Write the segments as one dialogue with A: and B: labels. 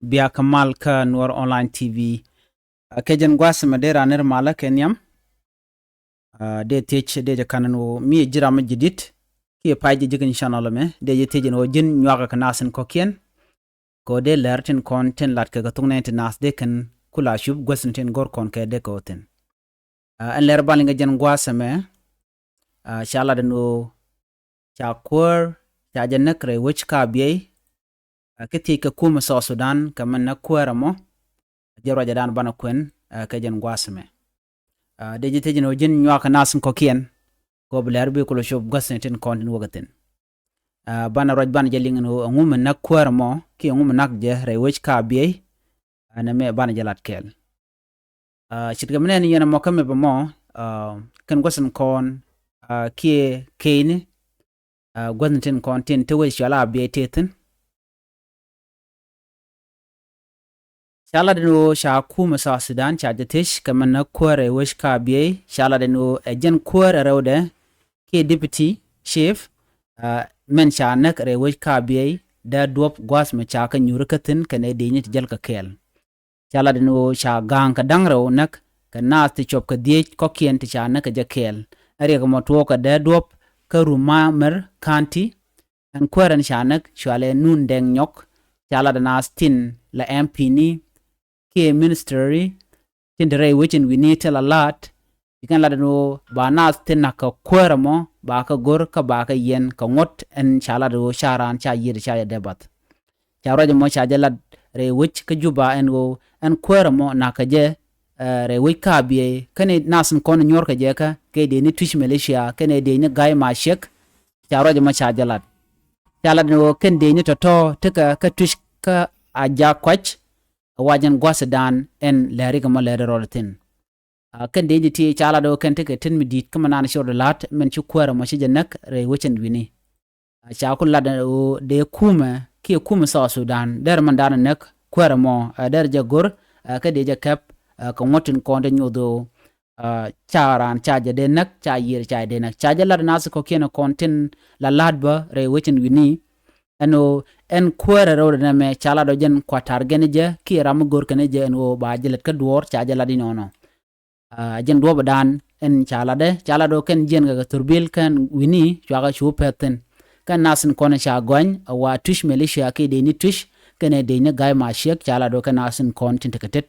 A: biya kamal ka Nuar Online TV. Kejen gwas madera ner mala kenyam. De teach de kanano mi jirama jidit. Ki paji jikin channel me de tejen o jin nywaga kanasen kokien. Ko de lertin kon ten lat ka gatung ten nas de kan kula shub gwasen ten gor kon ke de ko ten. An ler balinga jen gwas me. Shala de no cha kwar cha janak re wich ka biyay. Ketika kuma sa Sudan kaman na kwara mo jero jadan bana kwen kejen gwasme de jite jino jin nywaka nasin kokien ko bler bi kulo shob gasen ten kontin wagaten bana roj bana jelingen ngum na kwara mo ki ngum nak je re wech ka biye ana me bana jalat kel chitgamne ni yana mokame ba mo kan gwasen kon ki keine gwasen ten kontin te wech ala biye teten Shala deno sha kuma sa Sudan cha jatish kaman na kware wish ka biye shala deno ejen kware rode ke deputy chief men sha nak re wish ka biye da dwop gwas me cha ka nyurkatin kane de nyit jal ka kel shala deno sha gang ka dangro nak ka nas ti chop ka die ko kien ti cha nak ja kel ari ka motwo ka da dwop ka ruma mer kanti an kware sha nak shwale nun deng nyok shala da nas tin la MP ni ke ministry tindere wichin we need tell a lot ikan la no ba nas tinna ka kweramo ba ka gor ka ba ka yen ka ngot en chala do sharan cha yir cha debat chawra mo cha jala re wich ka juba en go en kweramo na ka je re wich ka biye kane nasin kon nyor ka je ka ke de ni tush malaysia kane de ni gay ma shek chawra mo cha jala chala no ken de ni to tika ka tush ka aja kwach wajan gwasadan en leri kama leri roletin kan de ti chala do kan take tin midit kama nan shor lat men chu kwara mo shijenak re wechen wini cha kulla de kuma ki kuma sa Sudan der man dan nek kwara mo der jagor ka de jakap ka ngotin konde nyodo charan chaje de nak cha yir cha de nak cha jala nas ko kena kontin la ladba re wechen wini ano en kwere ro na me chala do jen kwatar geneje ki ram gor keneje en ba jelet ka duor cha jala di nono jen do badan en chala do ken jen ga turbil kan wini chwaga chu peten kan nasin kone cha gwan wa tush malaysia ki de ni tush kene de ni gay ma shek chala do kan nasin kon tintekatet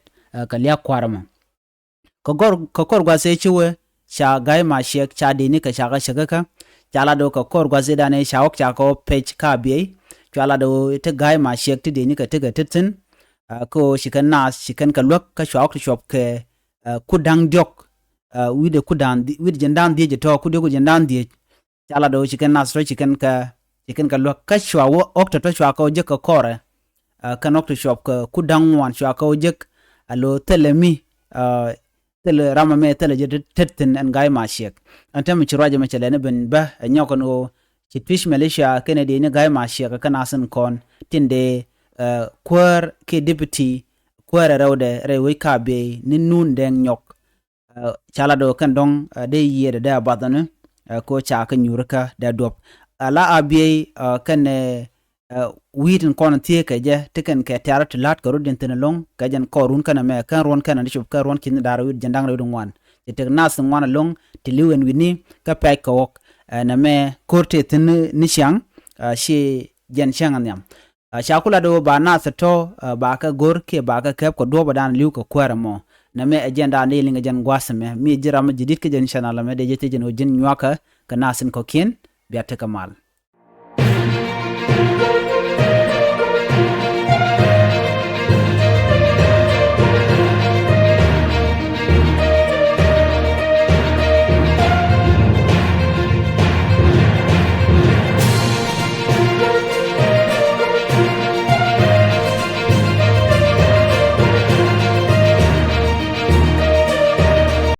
A: ka liya kwarama ko kor gwa se chuwe cha gay ma shek cha de ni ka cha ga shagaka chala do ka kor gwa se dane cha ok cha ko page ka biye chala do te gay ma shek ti de ni ka te ga titin ko shikan nas shikan ka lok ka shop ke kudang diok wide kudan wide jendan die to kude ko jendan die chala do shikan nas ro shikan ka lok ka shwa ok to shwa ko je ka kore kan ok to shop ka kudang wan shwa ko je alo telemi tele rama me tele je titin en gay ma shek antem chiraje me chele ne ben ba nyoko no Chitfish Malaysia kene de ni gay ma shek ka nasin kon tinde kwar ke deputy kwar rawde re we ka be ni nun den nyok chala do kan dong de yede da badane ko cha ka nyurka da dop ala abiye kan witin kon tie ke je tiken ke tarat lat ko rudin tin long ka jan korun kana me kan ron kana ni chup ka ron kin dar wid jandang re dungwan te nasin wana long tiliwen wini ka pay ko na me korte tin ni shang shi jen shang anyam shakula do ba na to ba ka gor ke ba ka kep ko do ba dan liu ko kwara mo na me agenda ne linga jen gwasme mi jira ma jidit ke jen channel me de jete jen o jen nywaka ka nasin ko kin biata kamal